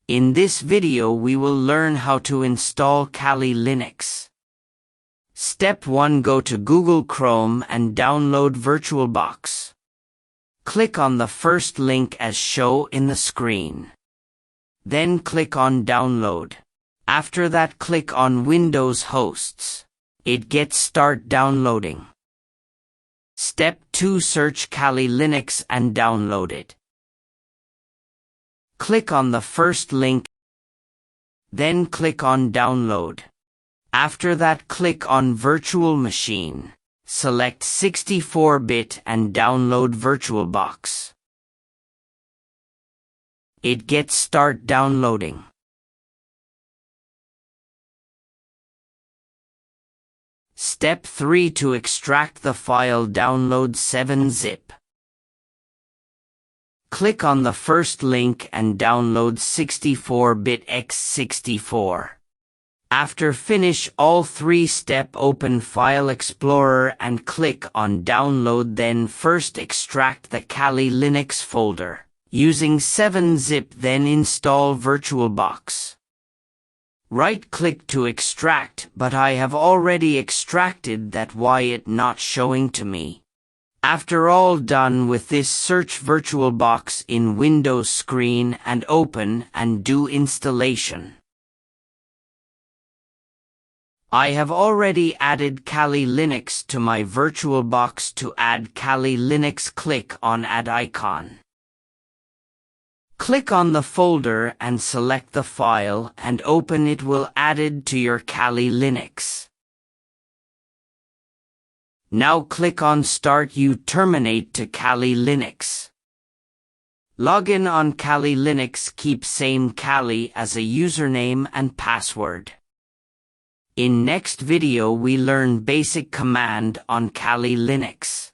In this video we will learn how to install Kali Linux. Step 1. Go to Google Chrome and download VirtualBox. Click on the first link as shown in the screen. Then click on Download. After that, click on Windows Hosts. It gets start downloading. Step 2. Search Kali Linux and download it. Click on the first link. Then click on Download. After that, click on Virtual Machine. Select 64-bit and download VirtualBox. It gets start downloading. Step 3. To extract the file, download 7-zip. Click on the first link and download 64-bit x64. After finish all 3 step, open File Explorer and click on Download. Then first extract the Kali Linux folder. Using 7-zip, then install VirtualBox. Right-click to extract, but I have already extracted that, why it not showing to me. After all done with this, search VirtualBox in Windows screen and open and do installation. I have already added Kali Linux to my VirtualBox. To add Kali Linux, click on Add icon. Click on the folder and select the file and open it. Will added to your Kali Linux. Now click on Start. You terminate to Kali Linux. Login on Kali Linux. Keep same Kali as a username and password. In next video we learn basic command on Kali Linux.